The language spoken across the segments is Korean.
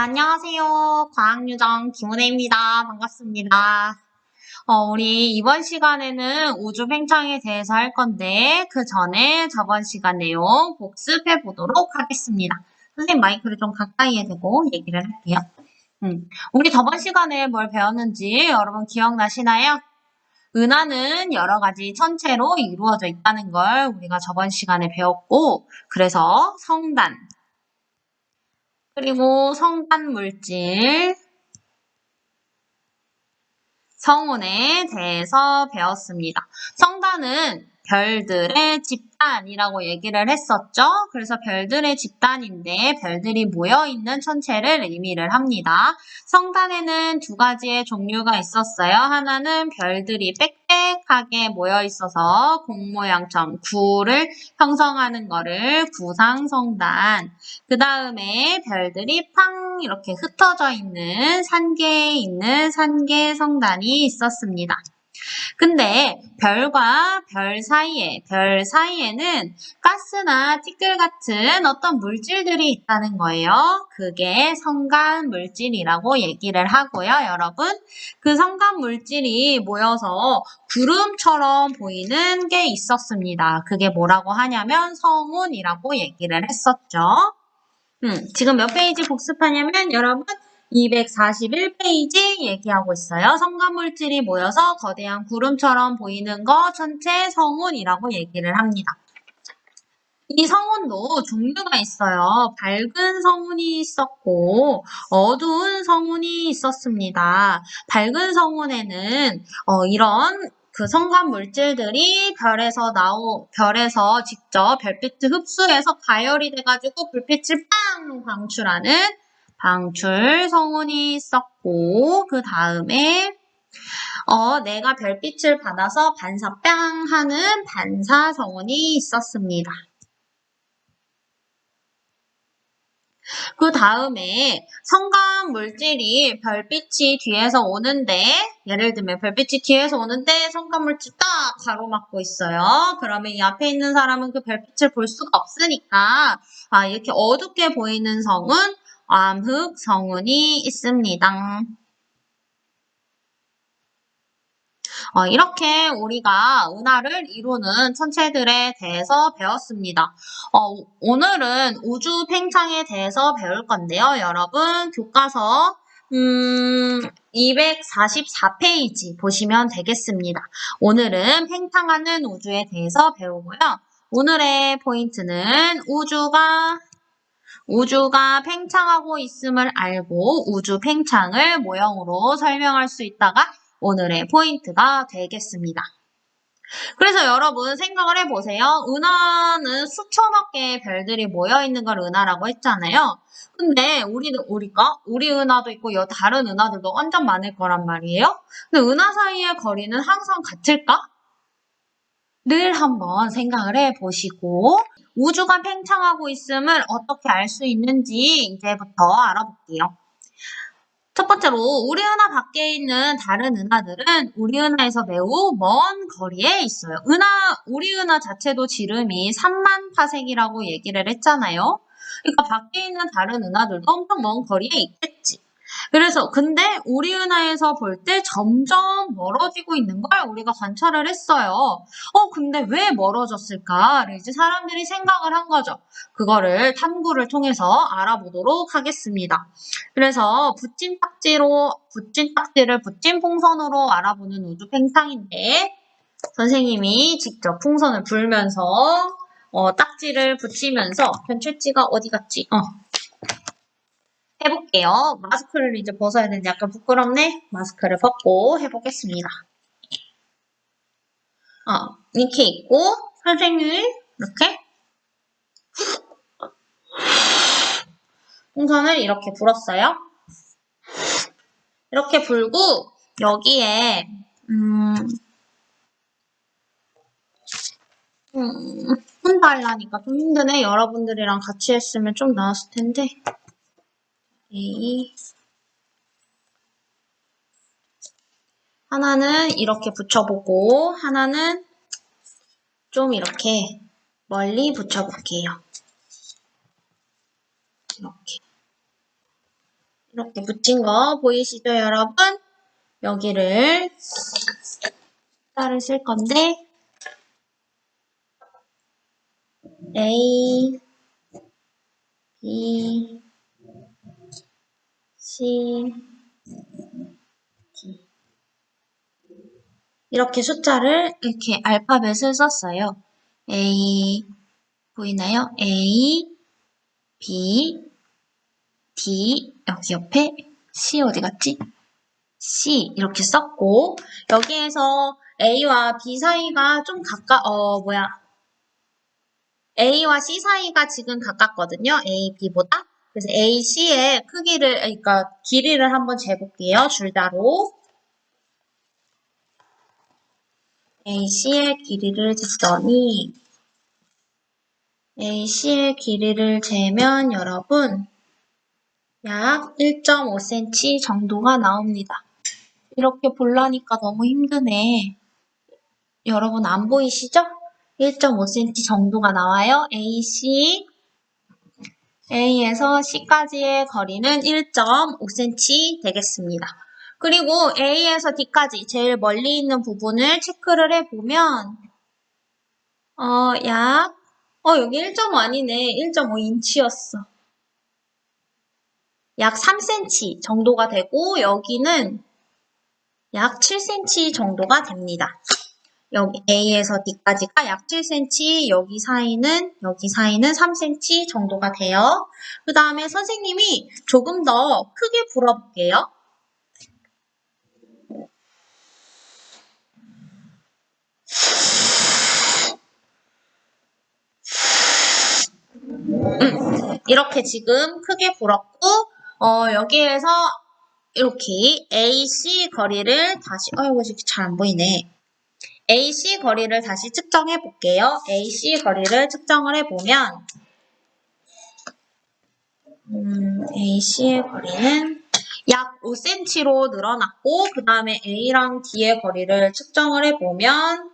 네, 안녕하세요. 과학유정 김은혜입니다. 반갑습니다. 우리 이번 시간에는 우주 팽창에 대해서 할 건데, 그 전에 저번 시간 내용 복습해 보도록 하겠습니다. 선생님 마이크를 좀 가까이에 대고 얘기를 할게요. 우리 저번 시간에 뭘 배웠는지 여러분 기억나시나요? 은하는 여러 가지 천체로 이루어져 있다는 걸 우리가 저번 시간에 배웠고, 그래서 성단, 그리고 성단 물질, 성운에 대해서 배웠습니다. 성단은 별들의 집단이라고 얘기를 했었죠. 그래서 별들의 집단인데 별들이 모여있는 천체를 의미를 합니다. 성단에는 두 가지의 종류가 있었어요. 하나는 별들이 빽빽하게 모여있어서 공 모양처럼 구를 형성하는 거를 구상성단, 그 다음에 별들이 팡 이렇게 흩어져 있는 산계에 있는 산계성단이 있었습니다. 근데 별과 별 사이에는 가스나 티끌 같은 어떤 물질들이 있다는 거예요. 그게 성간 물질이라고 얘기를 하고요, 여러분. 그 성간 물질이 모여서 구름처럼 보이는 게 있었습니다. 그게 뭐라고 하냐면 성운이라고 얘기를 했었죠. 지금 몇 페이지 복습하냐면 여러분 241페이지 얘기하고 있어요. 성간물질이 모여서 거대한 구름처럼 보이는 거 전체 성운이라고 얘기를 합니다. 이 성운도 종류가 있어요. 밝은 성운이 있었고 어두운 성운이 있었습니다. 밝은 성운에는 이런 그 성간 물질들이 별에서 직접 별빛을 흡수해서 가열이 돼가지고 불빛을 빵 방출하는 방출 성운이 있었고, 그 다음에 내가 별빛을 받아서 반사 뺨 하는 반사 성운이 있었습니다. 그 다음에 성간 물질이 별빛이 뒤에서 오는데, 예를 들면 별빛이 뒤에서 오는데 성간 물질 딱 가로막고 있어요. 그러면 이 앞에 있는 사람은 그 별빛을 볼 수가 없으니까 이렇게 어둡게 보이는 성은 암흑 성운이 있습니다. 이렇게 우리가 은하를 이루는 천체들에 대해서 배웠습니다. 오늘은 우주 팽창에 대해서 배울 건데요. 여러분 교과서 244페이지 보시면 되겠습니다. 오늘은 팽창하는 우주에 대해서 배우고요. 오늘의 포인트는 우주가 팽창하고 있음을 알고 우주 팽창을 모형으로 설명할 수 있다가 오늘의 포인트가 되겠습니다. 그래서 여러분 생각을 해보세요. 은하는 수천억 개의 별들이 모여있는 걸 은하라고 했잖아요. 근데 우리 은하도 있고 다른 은하들도 완전 많을 거란 말이에요. 근데 은하 사이의 거리는 항상 같을까? 를 한번 생각을 해보시고 우주가 팽창하고 있음을 어떻게 알 수 있는지 이제부터 알아볼게요. 첫 번째로 우리 은하 밖에 있는 다른 은하들은 우리 은하에서 매우 먼 거리에 있어요. 우리 은하 자체도 지름이 3만 파색이라고 얘기를 했잖아요. 그러니까 밖에 있는 다른 은하들도 엄청 먼 거리에 있겠지. 근데 우리 은하에서 볼 때 점점 멀어지고 있는 걸 우리가 관찰을 했어요. 근데 왜 멀어졌을까를 이제 사람들이 생각을 한 거죠. 그거를 탐구를 통해서 알아보도록 하겠습니다. 그래서 붙인 딱지를 붙인 풍선으로 알아보는 우주 팽창인데 선생님이 직접 풍선을 불면서 딱지를 붙이면서 변출지가 어디 갔지? 해볼게요. 마스크를 이제 벗어야 되는데 약간 부끄럽네. 마스크를 벗고 해보겠습니다. 이렇게 있고 선생님이 이렇게 풍선을 이렇게 불었어요. 이렇게 불고 여기에 혼자 하려니까 좀 힘드네. 여러분들이랑 같이 했으면 좀 나았을 텐데. 하나는 이렇게 붙여보고 하나는 좀 이렇게 멀리 붙여볼게요. 이렇게. 이렇게 붙인 거 보이시죠, 여러분? 여기를 숫자를 쓸 건데 A, B, C, D 이렇게 숫자를 이렇게 알파벳을 썼어요. A 보이나요? A, B, D 여기 옆에 C 어디 갔지? C 이렇게 썼고 여기에서 A와 B 사이가 좀 A와 C 사이가 지금 가깝거든요. A, B보다. 그래서 A, C의 크기를, 그러니까 길이를 한번 재볼게요. 줄자로. A, C의 길이를 쟀더니 A, C의 길이를 재면 여러분 약 1.5cm 정도가 나옵니다. 이렇게 보려니까 너무 힘드네. 여러분 안 보이시죠? 1.5cm 정도가 나와요. AC, A에서 C까지의 거리는 1.5cm 되겠습니다. 그리고 A에서 D까지 제일 멀리 있는 부분을 체크를 해보면 여기 1.5 아니네. 1.5인치였어. 약 3cm 정도가 되고 여기는 약 7cm 정도가 됩니다. 여기 A에서 D까지가 약 7cm, 여기 사이는 3cm 정도가 돼요. 그 다음에 선생님이 조금 더 크게 불어볼게요. 이렇게 지금 크게 불었고 여기에서 이렇게 AC 거리를 다시 잘 안 보이네. AC 거리를 다시 측정해 볼게요. AC 거리를 측정을 해보면 AC의 거리는 약 5cm로 늘어났고 그 다음에 A랑 D의 거리를 측정을 해보면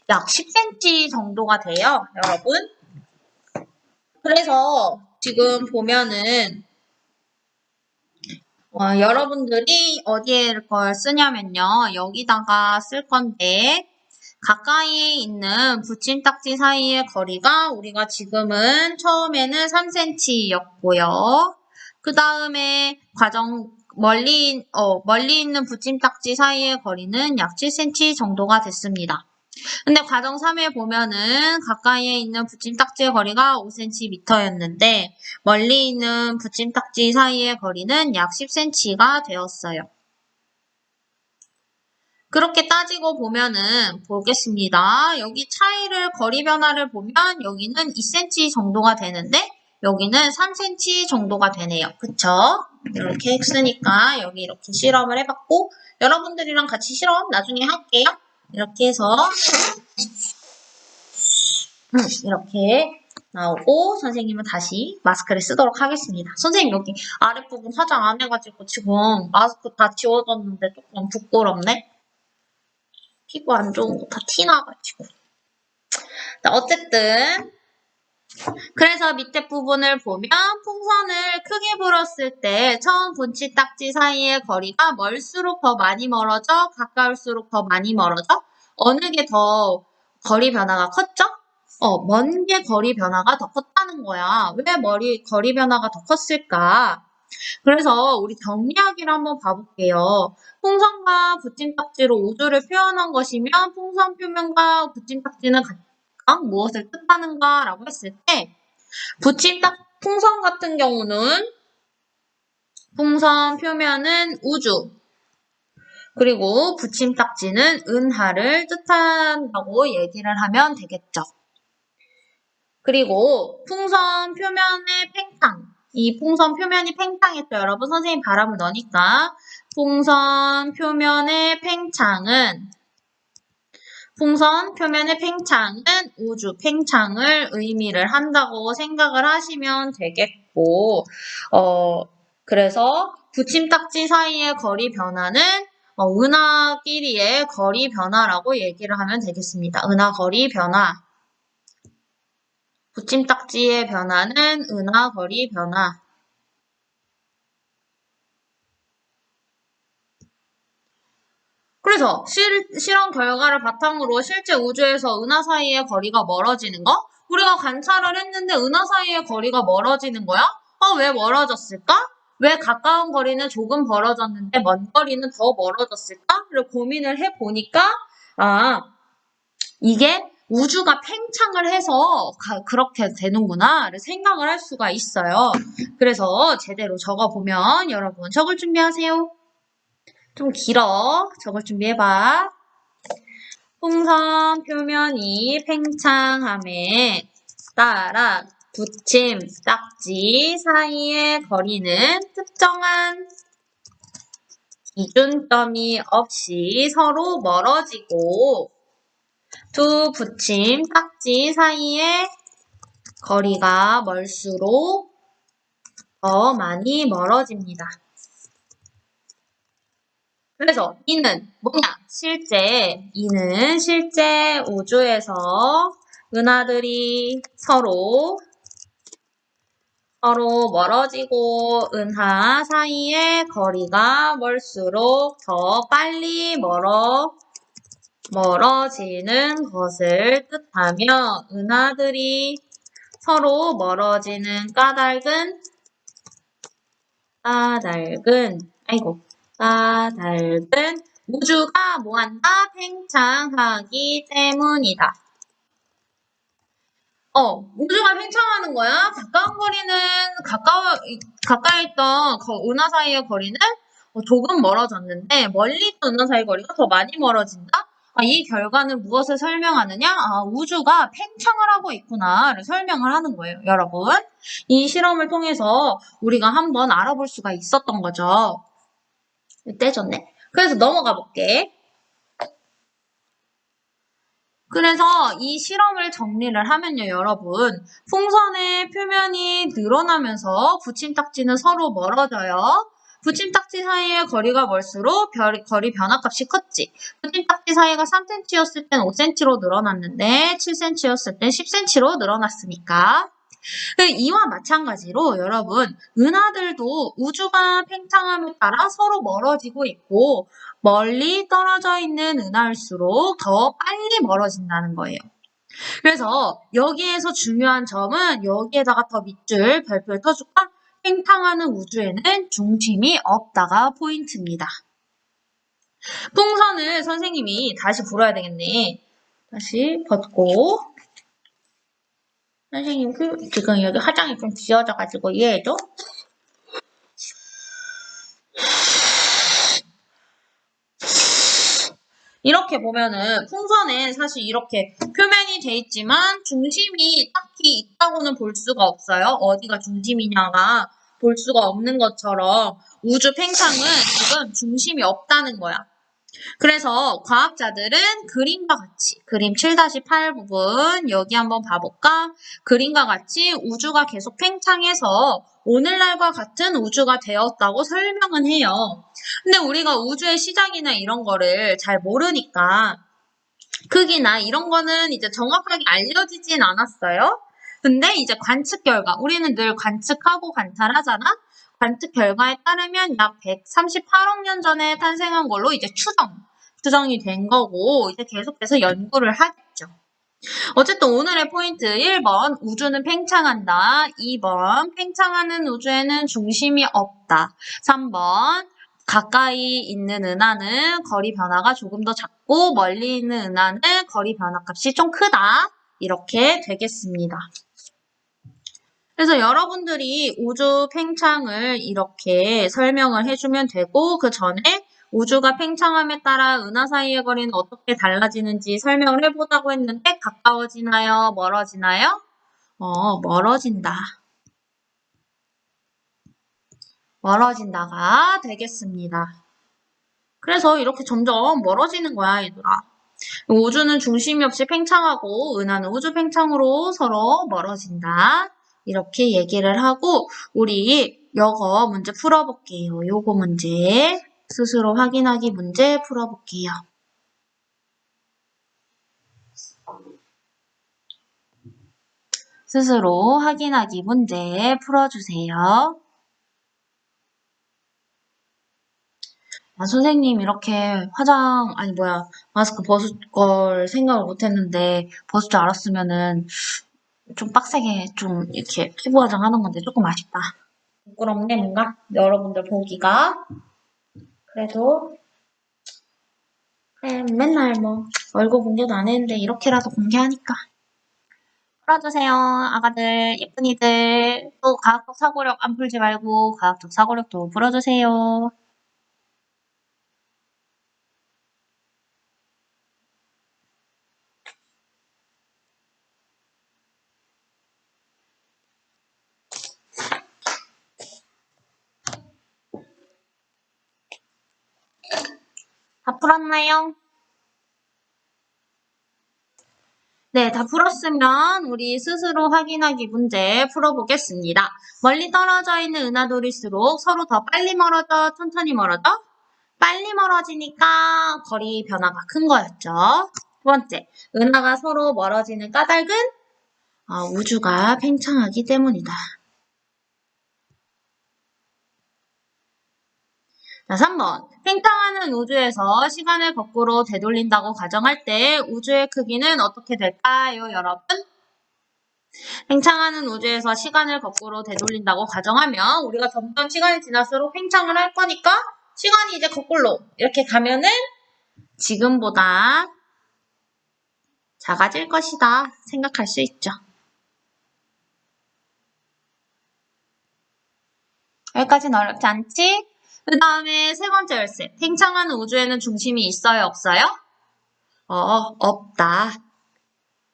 약 10cm 정도가 돼요, 여러분. 그래서 지금 보면은 여러분들이 어디에 걸 쓰냐면요. 여기다가 쓸 건데 가까이에 있는 붙임딱지 사이의 거리가 우리가 지금은 처음에는 3cm였고요. 그 다음에 멀리 있는 붙임딱지 사이의 거리는 약 7cm 정도가 됐습니다. 근데 과정 3에 보면은 가까이에 있는 붙임딱지의 거리가 5cm였는데 멀리 있는 붙임딱지 사이의 거리는 약 10cm가 되었어요. 그렇게 따지고 보면은 보겠습니다. 여기 거리 변화를 보면 여기는 2cm 정도가 되는데 여기는 3cm 정도가 되네요. 그쵸? 이렇게 X니까 여기 이렇게 실험을 해봤고 여러분들이랑 같이 실험 나중에 할게요. 이렇게 해서 이렇게 나오고 선생님은 다시 마스크를 쓰도록 하겠습니다. 선생님 여기 아랫부분 화장 안 해가지고 지금 마스크 다 지워졌는데 조금 부끄럽네. 피부 안 좋은 거 다 티나가지고. 자, 어쨌든 그래서 밑에 부분을 보면 풍선을 크게 불었을 때 처음 분치딱지 사이의 거리가 멀수록 더 많이 멀어져 가까울수록 더 많이 멀어져 어느 게 더 거리 변화가 컸죠? 먼 게 거리 변화가 더 컸다는 거야. 왜 거리 변화가 더 컸을까? 그래서 우리 정리하기를 한번 봐볼게요. 풍선과 붙임딱지로 우주를 표현한 것이면 풍선 표면과 붙임딱지는 각각 무엇을 뜻하는가 라고 했을 때 풍선 같은 경우는 풍선 표면은 우주 그리고 붙임딱지는 은하를 뜻한다고 얘기를 하면 되겠죠. 그리고 풍선 표면의 팽창 이 풍선 표면이 팽창했죠. 여러분 선생님 바람을 넣으니까 풍선 표면의 팽창은 우주 팽창을 의미를 한다고 생각을 하시면 되겠고 그래서 붙임딱지 사이의 거리 변화는 은하끼리의 거리 변화라고 얘기를 하면 되겠습니다. 은하 거리 변화. 붙임딱지의 변화는 은하 거리 변화. 그래서 실험 결과를 바탕으로 실제 우주에서 은하 사이의 거리가 멀어지는 거? 우리가 관찰을 했는데 은하 사이의 거리가 멀어지는 거야? 왜 멀어졌을까? 왜 가까운 거리는 조금 멀어졌는데 먼 거리는 더 멀어졌을까?를 고민을 해보니까 이게 우주가 팽창을 해서 그렇게 되는구나를 생각을 할 수가 있어요. 그래서 제대로 적어보면 여러분 적을 준비하세요. 좀 길어. 적을 준비해봐. 풍선 표면이 팽창함에 따라 붙임 딱지 사이의 거리는 특정한 기준점이 없이 서로 멀어지고 두 붙임 딱지 사이의 거리가 멀수록 더 많이 멀어집니다. 그래서 이는 뭐냐? 이는 실제 우주에서 은하들이 서로 멀어지고 은하 사이의 거리가 멀수록 더 빨리 멀어지는 것을 뜻하며 은하들이 서로 멀어지는 까닭은 우주가 뭐한다? 팽창하기 때문이다. 우주가 팽창하는 거야. 가까운 거리는 가까이 있던 은하 사이의 거리는 조금 멀어졌는데 멀리 있던 은하 사이의 거리가 더 많이 멀어진다. 이 결과는 무엇을 설명하느냐? 우주가 팽창을 하고 있구나를 설명을 하는 거예요, 여러분. 이 실험을 통해서 우리가 한번 알아볼 수가 있었던 거죠. 떼졌네. 그래서 넘어가 볼게. 그래서 이 실험을 정리를 하면요, 여러분. 풍선의 표면이 늘어나면서 붙임딱지는 서로 멀어져요. 붙임딱지 사이의 거리가 멀수록 거리 변화값이 컸지. 붙임딱지 사이가 3cm였을 땐 5cm로 늘어났는데 7cm였을 땐 10cm로 늘어났으니까. 이와 마찬가지로 여러분, 은하들도 우주가 팽창함에 따라 서로 멀어지고 있고 멀리 떨어져 있는 은하일수록 더 빨리 멀어진다는 거예요. 그래서 여기에서 중요한 점은 여기에다가 더 밑줄 별표 떠줄까? 팽창하는 우주에는 중심이 없다가 포인트입니다. 풍선을 선생님이 다시 불어야 되겠네. 다시 벗고 선생님 지금 여기 화장이 좀 지워져가지고 이해해줘? 이렇게 보면은 풍선에 사실 이렇게 표면이 돼 있지만 중심이 딱히 있다고는 볼 수가 없어요. 어디가 중심이냐가 볼 수가 없는 것처럼 우주 팽창은 지금 중심이 없다는 거야. 그래서 과학자들은 그림과 같이 그림 7-8 부분 여기 한번 봐볼까? 그림과 같이 우주가 계속 팽창해서 오늘날과 같은 우주가 되었다고 설명은 해요. 근데 우리가 우주의 시작이나 이런 거를 잘 모르니까 크기나 이런 거는 이제 정확하게 알려지진 않았어요. 근데 이제 관측 결과, 우리는 늘 관측하고 관찰하잖아? 관측 결과에 따르면 약 138억 년 전에 탄생한 걸로 이제 추정이 된 거고, 이제 계속해서 연구를 하겠죠. 어쨌든 오늘의 포인트 1번, 우주는 팽창한다. 2번, 팽창하는 우주에는 중심이 없다. 3번, 가까이 있는 은하는 거리 변화가 조금 더 작고 멀리 있는 은하는 거리 변화값이 좀 크다. 이렇게 되겠습니다. 그래서 여러분들이 우주 팽창을 이렇게 설명을 해주면 되고 그 전에 우주가 팽창함에 따라 은하 사이의 거리는 어떻게 달라지는지 설명을 해보자고 했는데 가까워지나요? 멀어지나요? 멀어진다. 멀어진다가 되겠습니다. 그래서 이렇게 점점 멀어지는 거야, 얘들아. 우주는 중심이 없이 팽창하고 은하는 우주 팽창으로 서로 멀어진다. 이렇게 얘기를 하고 우리 요거 문제 풀어볼게요. 요거 문제. 스스로 확인하기 문제 풀어볼게요. 스스로 확인하기 문제 풀어주세요. 선생님 이렇게 마스크 벗을 걸 생각을 못했는데 벗을 줄 알았으면은 좀 빡세게 좀 이렇게 피부 화장하는 건데 조금 아쉽다. 부끄럽네 뭔가 여러분들 보기가. 그래도 맨날 뭐 얼굴 공개도 안 했는데 이렇게라도 공개하니까. 풀어주세요 아가들 예쁜이들. 또 과학적 사고력 안 풀지 말고 과학적 사고력도 풀어주세요. 다 풀었나요? 네, 다 풀었으면 우리 스스로 확인하기 문제 풀어보겠습니다. 멀리 떨어져 있는 은하돌일수록 서로 더 빨리 멀어져, 천천히 멀어져? 빨리 멀어지니까 거리 변화가 큰 거였죠. 두 번째, 은하가 서로 멀어지는 까닭은 우주가 팽창하기 때문이다. 자, 3번. 팽창하는 우주에서 시간을 거꾸로 되돌린다고 가정할 때 우주의 크기는 어떻게 될까요, 여러분? 팽창하는 우주에서 시간을 거꾸로 되돌린다고 가정하면 우리가 점점 시간이 지날수록 팽창을 할 거니까 시간이 이제 거꾸로 이렇게 가면은 지금보다 작아질 것이다 생각할 수 있죠. 여기까지는 어렵지 않지? 그 다음에 세 번째 열쇠. 팽창하는 우주에는 중심이 있어요, 없어요? 없다.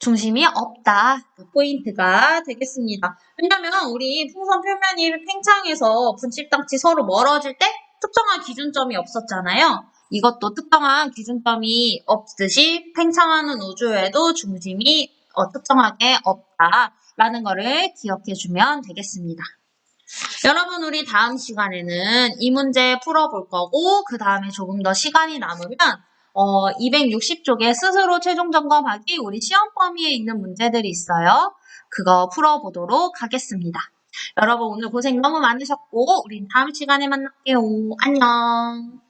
중심이 없다. 포인트가 되겠습니다. 왜냐면 우리 풍선 표면이 팽창해서 분칠당치 서로 멀어질 때 특정한 기준점이 없었잖아요. 이것도 특정한 기준점이 없듯이 팽창하는 우주에도 중심이 특정하게 없다라는 거를 기억해 주면 되겠습니다. 여러분 우리 다음 시간에는 이 문제 풀어볼 거고 그 다음에 조금 더 시간이 남으면 260쪽에 스스로 최종 점검하기 우리 시험 범위에 있는 문제들이 있어요. 그거 풀어보도록 하겠습니다. 여러분 오늘 고생 너무 많으셨고 우린 다음 시간에 만날게요. 안녕.